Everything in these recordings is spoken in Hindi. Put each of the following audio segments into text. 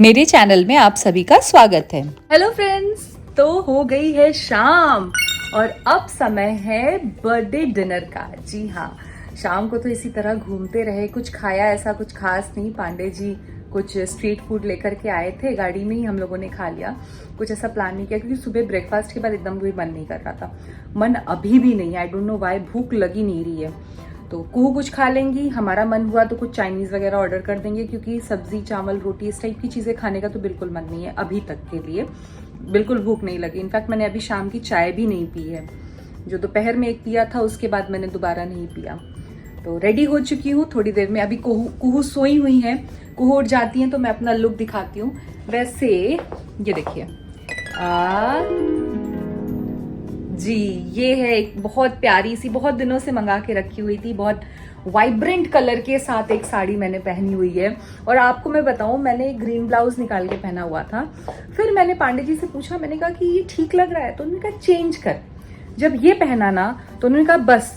मेरे चैनल में आप सभी का स्वागत है। हेलो फ्रेंड्स, तो हो गई है शाम और अब समय है बर्थडे डिनर का। जी हाँ, शाम को तो इसी तरह घूमते रहे, कुछ खाया ऐसा कुछ खास नहीं। पांडे जी कुछ स्ट्रीट फूड लेकर के आए थे, गाड़ी में ही हम लोगों ने खा लिया। कुछ ऐसा प्लान नहीं किया क्योंकि सुबह ब्रेकफास्ट के बाद एकदम कोई मन नहीं कर रहा था। मन अभी भी नहीं, आई डोंट नो व्हाई, भूख लगी नहीं रही है। तो कुहू कुछ खा लेंगी, हमारा मन हुआ तो कुछ चाइनीज वगैरह ऑर्डर कर देंगे क्योंकि सब्जी चावल रोटी इस टाइप की चीजें खाने का तो बिल्कुल मन नहीं है अभी तक के लिए। बिल्कुल भूख नहीं लगी। इनफैक्ट मैंने अभी शाम की चाय भी नहीं पी है, जो दोपहर में एक पिया था उसके बाद मैंने दोबारा नहीं पिया। तो रेडी हो चुकी हूँ, थोड़ी देर में। अभी कुहू सोई हुई है, कुहू उठ जाती है तो मैं अपना लुक दिखाती हूँ। वैसे ये देखिए जी, ये है एक बहुत प्यारी सी, बहुत दिनों से मंगा के रखी हुई थी, बहुत वाइब्रेंट कलर के साथ एक साड़ी मैंने पहनी हुई है। और आपको मैं बताऊं, मैंने एक ग्रीन ब्लाउज निकाल के पहना हुआ था। फिर मैंने पांडे जी से पूछा, मैंने कहा कि ये ठीक लग रहा है, तो उन्होंने कहा चेंज कर। जब ये पहना ना तो उन्होंने कहा बस,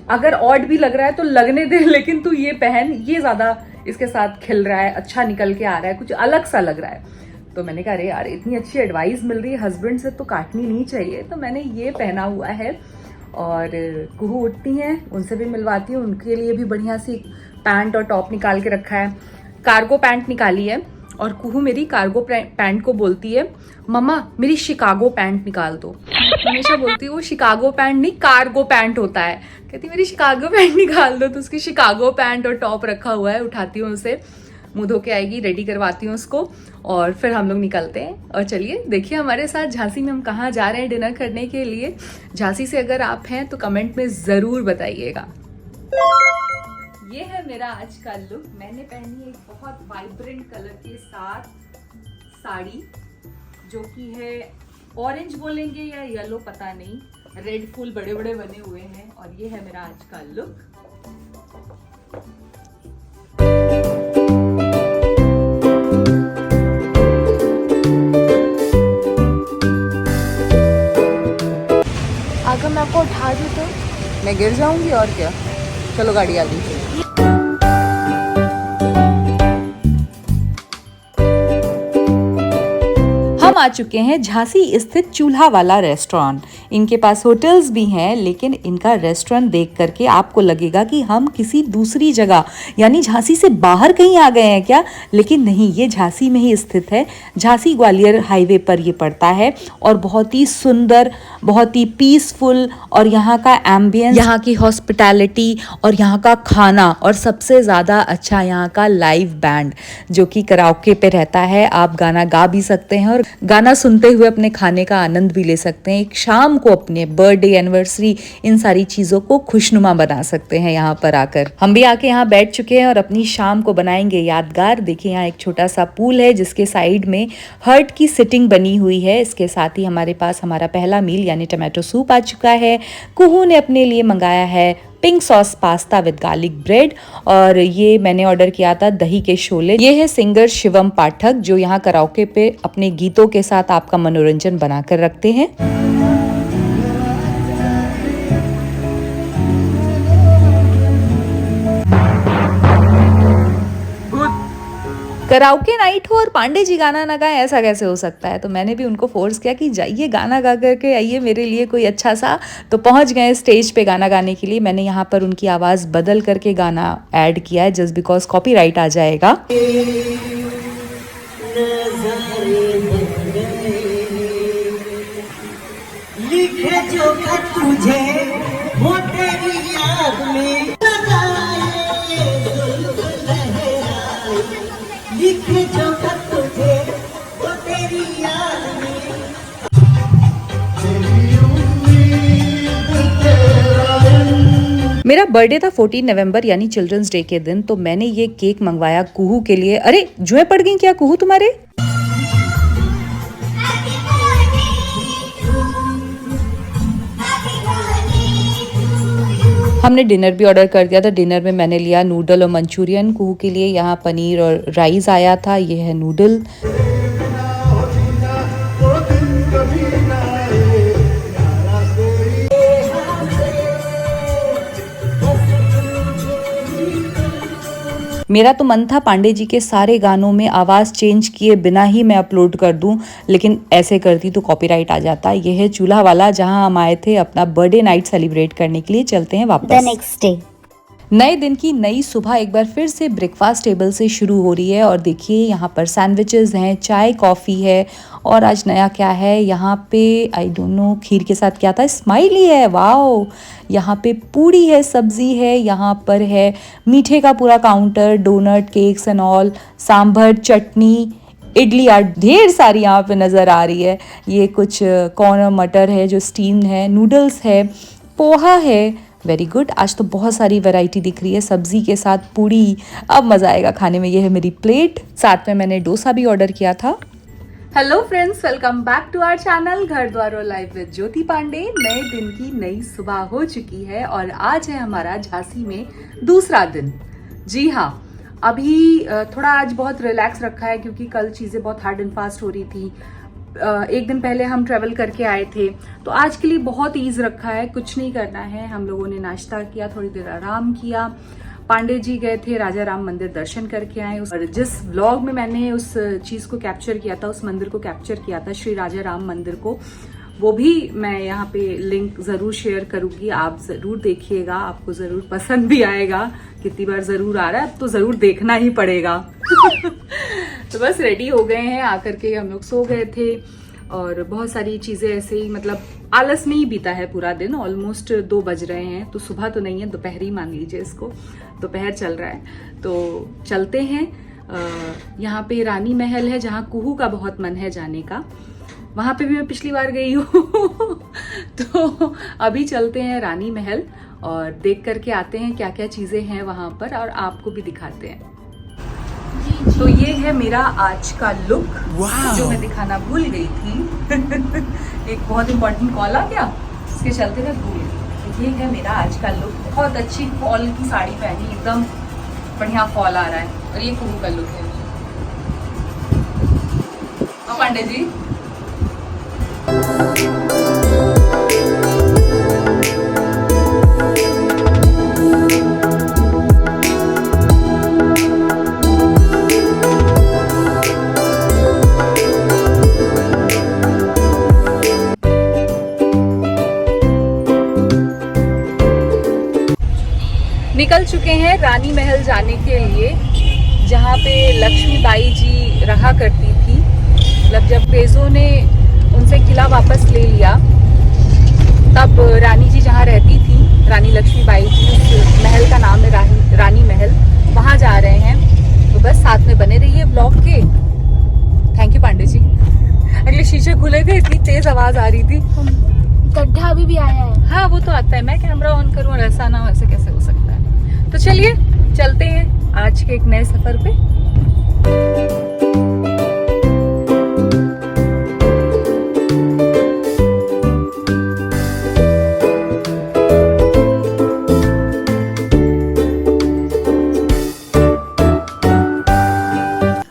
अगर ऑड भी लग रहा है तो लगने दे, लेकिन तू ये पहन, ये ज्यादा इसके साथ खिल रहा है, अच्छा निकल के आ रहा है, कुछ अलग सा लग रहा है। तो मैंने कहा अरे यार, इतनी अच्छी एडवाइस मिल रही है हस्बैंड से तो काटनी नहीं चाहिए। तो मैंने ये पहना हुआ है और कुहू उठती हैं, उनसे भी मिलवाती हूँ। उनके लिए भी बढ़िया सी पैंट और टॉप निकाल के रखा है। कार्गो पैंट निकाली है और कुहू मेरी कार्गो पैंट को बोलती है, मम्मा मेरी शिकागो पैंट निकाल दो। हमेशा बोलती है वो शिकागो पैंट नहीं, कार्गो पैंट होता है। कहती मेरी शिकागो पैंट निकाल दो। तो उसकी शिकागो पैंट और टॉप रखा हुआ है, उठाती हूँ उसे, मुंह धो के आएगी, रेडी करवाती हूँ उसको और फिर हम लोग निकलते हैं। और चलिए देखिए हमारे साथ झांसी में हम कहाँ जा रहे हैं डिनर करने के लिए। झांसी से अगर आप हैं तो कमेंट में जरूर बताइएगा। ये है मेरा आज का लुक। मैंने पहनी एक बहुत वाइब्रेंट कलर के साथ साड़ी, जो कि है ऑरेंज बोलेंगे या येलो पता नहीं, रेड फूल बड़े बड़े बने हुए हैं। और ये है मेरा आज का लुक। अगर मैं आपको उठा दूँ तो मैं गिर जाऊंगी और क्या। चलो गाड़ी आ गई। हम आ चुके हैं झांसी स्थित चूल्हा वाला रेस्टोरेंट। इनके पास होटल्स भी हैं, लेकिन इनका रेस्टोरेंट देख करके आपको लगेगा कि हम किसी दूसरी जगह यानी झांसी से बाहर कहीं आ गए हैं क्या, लेकिन नहीं, ये झांसी में ही स्थित है। झांसी ग्वालियर हाईवे पर ये पड़ता है और बहुत ही सुंदर, बहुत ही पीसफुल, और यहाँ का एम्बियंस, यहाँ की हॉस्पिटैलिटी और यहाँ का खाना, और सबसे ज़्यादा अच्छा यहाँ का लाइव बैंड जो कि कराओके पे रहता है। आप गाना गा भी सकते हैं और गाना सुनते हुए अपने खाने का आनंद भी ले सकते हैं। एक शाम को अपने बर्थडे, एनिवर्सरी, इन सारी चीज़ों को खुशनुमा बना सकते हैं यहाँ पर आकर। हम भी आके यहाँ बैठ चुके हैं और अपनी शाम को बनाएंगे यादगार। देखिए यहाँ एक छोटा सा पूल है जिसके साइड में हर्ट की सिटिंग बनी हुई है। इसके साथ ही हमारे पास हमारा पहला मील यानी टमाटो सूप आ चुका है। कुहू ने अपने लिए मंगाया है pink sauce pasta with garlic bread, और ये मैंने ऑर्डर किया था दही के शोले। ये है सिंगर शिवम पाठक, जो यहाँ कराओके पे अपने गीतों के साथ आपका मनोरंजन बनाकर रखते हैं। कराओके नाइट हो और पांडे जी गाना ना गाएं, ऐसा कैसे हो सकता है। तो मैंने भी उनको फोर्स किया कि जाइए गाना गा करके आइए मेरे लिए कोई अच्छा सा। तो पहुंच गए स्टेज पे गाना गाने के लिए। मैंने यहाँ पर उनकी आवाज़ बदल करके गाना ऐड किया है, जस्ट बिकॉज कॉपीराइट आ जाएगा। लिखे जो तुझे वो तेरी याद में, लिखे जो तुझे वो तेरी याद में। मेरा बर्थडे था 14 नवंबर यानी चिल्ड्रंस डे के दिन। तो मैंने ये केक मंगवाया कुहू के लिए। अरे जुएं पड़ गई क्या कुहू तुम्हारे? हमने डिनर भी ऑर्डर कर दिया था। डिनर में मैंने लिया नूडल और मंचूरियन। कुहू के लिए यहाँ पनीर और राइस आया था। ये है नूडल। मेरा तो मन था पांडे जी के सारे गानों में आवाज़ चेंज किए बिना ही मैं अपलोड कर दूं, लेकिन ऐसे करती तो कॉपीराइट आ जाता। यह है चूल्हा वाला, जहां हम आए थे अपना बर्थडे नाइट सेलिब्रेट करने के लिए। चलते हैं वापस। The next day. नए दिन की नई सुबह एक बार फिर से ब्रेकफास्ट टेबल से शुरू हो रही है और देखिए यहाँ पर सैंडविचेस हैं, चाय कॉफ़ी है और आज नया क्या है यहाँ पे, आई डोंट नो, खीर के साथ क्या था, स्माइली है, वाओ। यहाँ पे पूड़ी है, सब्जी है, यहाँ पर है मीठे का पूरा counter, donut, cakes and all, sambar, chutney, idli आट ढेर सारी यहाँ पे नज़र आ रही है। ये कुछ कॉर्न और मटर है जो स्टीम्ड है, नूडल्स है, पोहा है। Very good. आज तो बहुत सारी वैरायटी दिख रही है, सब्जी के साथ पूड़ी। अब मज़ा आएगा खाने में। ये है मेरी प्लेट, साथ में मैंने डोसा भी ऑर्डर किया था। Hello friends, welcome back to our channel घर द्वार और लाइफ विद ज्योति पांडे। नए दिन की नई सुबह हो चुकी है और आज है हमारा झांसी में दूसरा दिन। जी हाँ, अभी थोड़ा आज बहुत रिलैक्स रखा है क्योंकि कल चीज़ें बहुत हार्ड एंड फास्ट हो रही थी। एक दिन पहले हम ट्रेवल करके आए थे, तो आज के लिए बहुत ईज रखा है। कुछ नहीं करना है, हम लोगों ने नाश्ता किया, थोड़ी देर आराम किया। पांडे जी गए थे राजा राम मंदिर दर्शन करके आए। और जिस व्लॉग में मैंने उस चीज़ को कैप्चर किया था, उस मंदिर को कैप्चर किया था, श्री राजा राम मंदिर को, वो भी मैं यहाँ पे लिंक ज़रूर शेयर करूँगी। आप ज़रूर देखिएगा, आपको ज़रूर पसंद भी आएगा। कितनी बार ज़रूर आ रहा है, अब तो ज़रूर देखना ही पड़ेगा। तो बस रेडी हो गए हैं, आकर के हम लोग सो गए थे और बहुत सारी चीज़ें ऐसे ही, मतलब आलस में ही बीता है पूरा दिन। ऑलमोस्ट 2 बज रहे हैं, तो सुबह तो नहीं है, दोपहर ही मान लीजिए इसको, दोपहर चल रहा है। तो चलते हैं। यहाँ पे रानी महल है जहाँ कुहू का बहुत मन है जाने का। वहाँ पे भी मैं पिछली बार गई हूँ। तो अभी चलते हैं रानी महल और देख करके आते हैं क्या क्या चीज़ें हैं वहाँ पर और आपको भी दिखाते हैं। तो ये है मेरा आज का लुक, जो मैं दिखाना भूल गई थी। एक बहुत इंपॉर्टेंट कॉल आ गया, इसके चलते मैं भूल गई। तो ये है मेरा आज का लुक। बहुत अच्छी फॉल की साड़ी पहनी, एकदम बढ़िया फॉल आ रहा है। और ये कुहू का लुक है। और पांडे जी निकल चुके हैं रानी महल जाने के लिए, जहाँ पे लक्ष्मीबाई जी रहा करती थी। मतलब जब अंग्रेजों ने उनसे किला वापस ले लिया, तब रानी जी जहाँ रहती थी, रानी लक्ष्मीबाई जी, उस महल का नाम है रानी महल, वहाँ जा रहे हैं। तो बस साथ में बने रहिए ब्लॉग के। Thank you Pandey ji. अगले शीशे खुले थे, इतनी तेज आवाज आ रही थी। गड्ढा भी आया है। हाँ वो तो आता है, मैं कैमरा ऑन करूँ और ऐसा ना, वैसे कैसे हो सकता है। तो चलिए चलते हैं आज के एक नए सफर पे।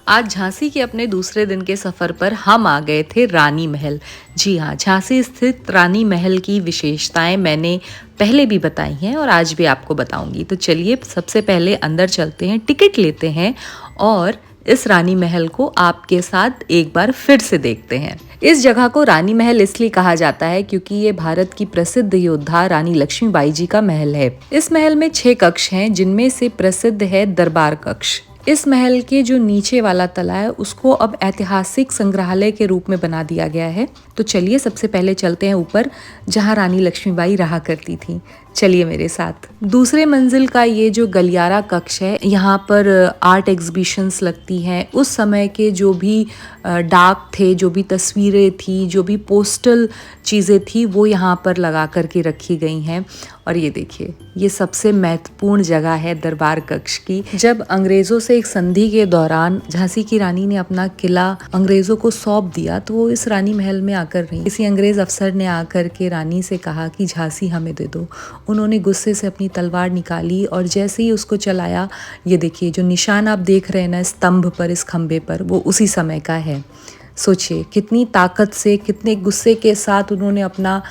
आज झांसी के अपने दूसरे दिन के सफ़र पर हम आ गए थे रानी महल। जी हाँ, झांसी स्थित रानी महल की विशेषताएं मैंने पहले भी बताई हैं और आज भी आपको बताऊंगी। तो चलिए सबसे पहले अंदर चलते हैं, टिकट लेते हैं और इस रानी महल को आपके साथ एक बार फिर से देखते हैं। इस जगह को रानी महल इसलिए कहा जाता है क्योंकि ये भारत की प्रसिद्ध योद्धा रानी लक्ष्मीबाई जी का महल है। इस महल में 6 कक्ष हैं, जिनमें से प्रसिद्ध है दरबार कक्ष। इस महल के जो नीचे वाला तला है उसको अब ऐतिहासिक संग्रहालय के रूप में बना दिया गया है। तो चलिए सबसे पहले चलते हैं ऊपर, जहां रानी लक्ष्मीबाई रहा करती थी। चलिए मेरे साथ। दूसरे मंजिल का ये जो गलियारा कक्ष है, यहाँ पर आर्ट एग्जीबिशंस लगती हैं। उस समय के जो भी डाक थे, जो भी तस्वीरें थी, जो भी पोस्टल चीज़ें थी, वो यहाँ पर लगा करके रखी गई हैं। और ये देखिए, ये सबसे महत्वपूर्ण जगह है दरबार कक्ष की। जब अंग्रेज़ों से एक संधि के दौरान झांसी की रानी ने अपना किला अंग्रेज़ों को सौंप दिया, तो वो इस रानी महल में आकर रही। किसी अंग्रेज़ अफसर ने आकर के रानी से कहा कि झांसी हमें दे दो। उन्होंने गुस्से से अपनी तलवार निकाली और जैसे ही उसको चलाया, ये देखिए जो निशान आप देख रहे हैं ना स्तंभ पर, इस खंबे पर, वो उसी समय का है। सोचिए कितनी ताकत से, कितने गुस्से के साथ उन्होंने अपना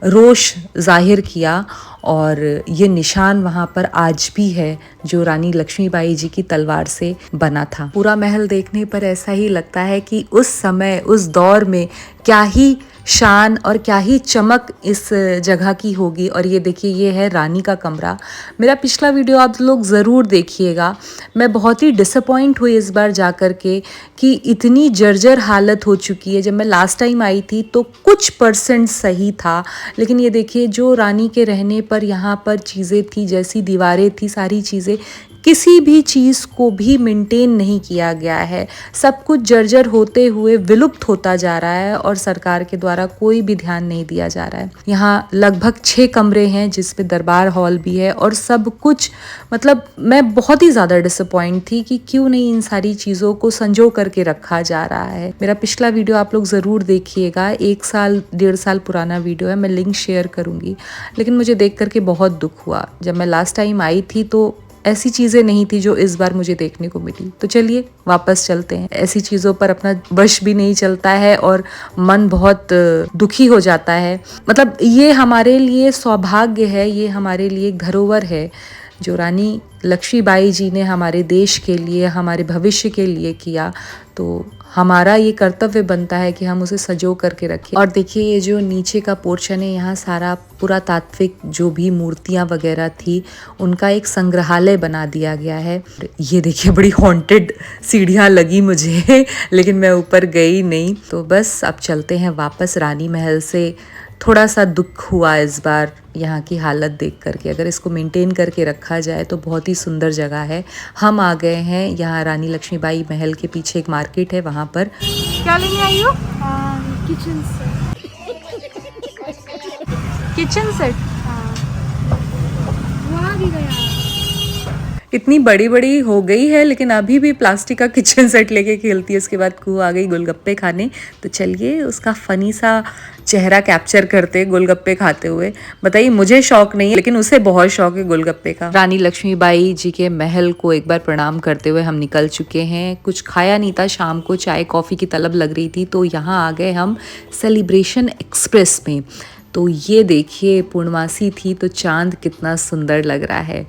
रोष जाहिर किया। और ये निशान वहाँ पर आज भी है जो रानी लक्ष्मीबाई जी की तलवार से बना था। पूरा महल देखने पर ऐसा ही लगता है कि उस समय उस दौर में क्या ही शान और क्या ही चमक इस जगह की होगी। और ये देखिए, ये है रानी का कमरा। मेरा पिछला वीडियो आप लोग ज़रूर देखिएगा। मैं बहुत ही डिसअपॉइंट हुई इस बार जा कर के कि इतनी जर्जर हालत हो चुकी है। जब मैं लास्ट टाइम आई थी तो कुछ % सही था, लेकिन ये देखिए जो रानी के रहने पर यहाँ पर चीज़ें थी, जैसी दीवारें थी, सारी चीज़ें, किसी भी चीज़ को भी मेंटेन नहीं किया गया है। सब कुछ जर्जर होते हुए विलुप्त होता जा रहा है और सरकार के द्वारा कोई भी ध्यान नहीं दिया जा रहा है। यहाँ लगभग 6 कमरे हैं जिसमें दरबार हॉल भी है और सब कुछ, मतलब मैं बहुत ही ज़्यादा डिसअपॉइंट थी कि क्यों नहीं इन सारी चीज़ों को संजो करके रखा जा रहा है। मेरा पिछला वीडियो आप लोग ज़रूर देखिएगा, 1 साल 1.5 साल पुराना वीडियो है, मैं लिंक शेयर करूँगी। लेकिन मुझे देख करके बहुत दुख हुआ। जब मैं लास्ट टाइम आई थी तो ऐसी चीज़ें नहीं थी जो इस बार मुझे देखने को मिली। तो चलिए वापस चलते हैं। ऐसी चीज़ों पर अपना वश भी नहीं चलता है और मन बहुत दुखी हो जाता है। मतलब ये हमारे लिए सौभाग्य है, ये हमारे लिए एक धरोहर है जो रानी लक्ष्मीबाई जी ने हमारे देश के लिए, हमारे भविष्य के लिए किया। तो हमारा ये कर्तव्य बनता है कि हम उसे सजो करके रखें। और देखिए ये जो नीचे का पोर्शन है, यहाँ सारा पुरातात्विक जो भी मूर्तियाँ वगैरह थी उनका एक संग्रहालय बना दिया गया है। ये देखिए बड़ी हॉन्टेड सीढ़ियाँ लगी मुझे लेकिन मैं ऊपर गई नहीं। तो बस अब चलते हैं वापस रानी महल से। थोड़ा सा दुख हुआ इस बार यहाँ की हालत देख करके। अगर इसको मेंटेन करके रखा जाए तो बहुत ही सुंदर जगह है। हम आ गए हैं यहाँ रानी लक्ष्मीबाई महल के पीछे एक मार्केट है, वहाँ पर। क्या लेने आई हो? Kitchen set. Kitchen set. वहाँ भी गया। इतनी बड़ी बड़ी हो गई है लेकिन अभी भी प्लास्टिक का किचन सेट लेके खेलती है। उसके बाद कुहू आ गई गोलगप्पे खाने। तो चलिए उसका फनी सा चेहरा कैप्चर करते गोलगप्पे खाते हुए। बताइए, मुझे शौक नहीं है लेकिन उसे बहुत शौक है गोलगप्पे का। रानी लक्ष्मीबाई जी के महल को एक बार प्रणाम करते हुए हम निकल चुके हैं। कुछ खाया नहीं था, शाम को चाय कॉफ़ी की तलब लग रही थी तो यहाँ आ गए हम सेलिब्रेशन एक्सप्रेस में। तो ये देखिए पूर्णमासी थी तो चांद कितना सुंदर लग रहा है।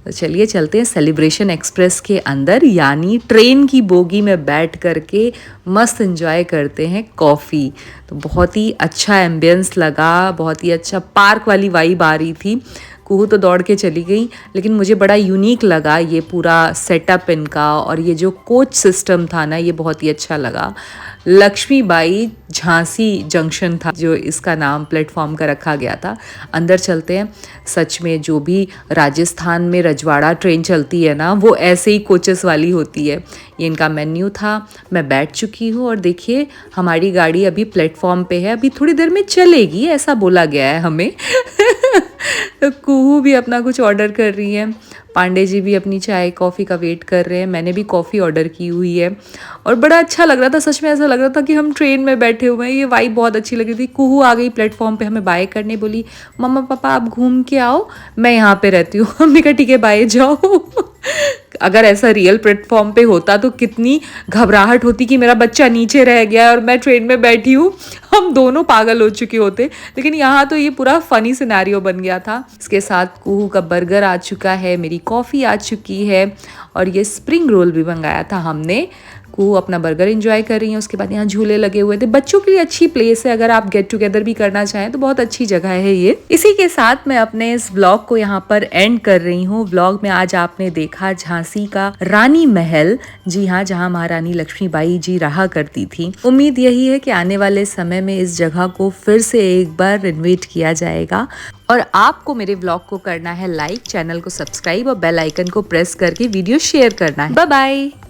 तो चलिए चलते हैं सेलिब्रेशन एक्सप्रेस के अंदर, यानी ट्रेन की बोगी में बैठ करके मस्त एंजॉय करते हैं कॉफ़ी। तो बहुत ही अच्छा एम्बियंस लगा, बहुत ही अच्छा पार्क वाली वाइब आ रही थी। कुहू तो दौड़ के चली गई, लेकिन मुझे बड़ा यूनिक लगा ये पूरा सेटअप इनका। और ये जो कोच सिस्टम था ना, ये बहुत ही अच्छा लगा। लक्ष्मीबाई झांसी जंक्शन था जो इसका नाम प्लेटफॉर्म का रखा गया था। अंदर चलते हैं। सच में जो भी राजस्थान में रजवाड़ा ट्रेन चलती है ना, वो ऐसे ही कोचेस वाली होती है। ये इनका मेन्यू था। मैं बैठ चुकी हूँ और देखिए हमारी गाड़ी अभी प्लेटफॉर्म पे है, अभी थोड़ी देर में चलेगी ऐसा बोला गया है हमें। तो कुहू भी अपना कुछ ऑर्डर कर रही है, पांडे जी भी अपनी चाय कॉफ़ी का वेट कर रहे हैं। मैंने भी कॉफ़ी ऑर्डर की हुई है और बड़ा अच्छा लग रहा था। सच में ऐसा लग रहा था कि हम ट्रेन में बैठे हुए हैं। ये वाइब बहुत अच्छी लग रही थी। कुहू आ गई प्लेटफॉर्म पे हमें बाय करने, बोली मम्मा पापा आप घूम के आओ, मैं यहाँ पे रहती हूँ। हमने कहा ठीक है बाय जाओ। अगर ऐसा रियल प्लेटफॉर्म पे होता तो कितनी घबराहट होती कि मेरा बच्चा नीचे रह गया और मैं ट्रेन में बैठी हूँ, हम दोनों पागल हो चुके होते। लेकिन यहाँ तो ये पूरा फनी सिनेरियो बन गया था। इसके साथ कुहू का बर्गर आ चुका है, मेरी कॉफ़ी आ चुकी है और ये स्प्रिंग रोल भी मंगाया था हमने। कुहू अपना बर्गर एंजॉय कर रही हैं। उसके बाद यहाँ झूले लगे हुए थे। बच्चों के लिए अच्छी प्लेस है, अगर आप गेट टुगेदर भी करना चाहें तो बहुत अच्छी जगह है ये। इसी के साथ मैं अपने इस व्लॉग को यहाँ पर एंड कर रही हूँ। व्लॉग में आज आपने देखा झांसी का रानी महल, जी हाँ, जहाँ महारानी लक्ष्मीबाई जी रहा करती थी। उम्मीद यही है कि आने वाले समय में इस जगह को फिर से एक बार रिनोवेट किया जाएगा। और आपको मेरे व्लॉग को करना है लाइक, चैनल को सब्सक्राइब और बेल आइकन को प्रेस करके वीडियो शेयर करना है। Bye bye.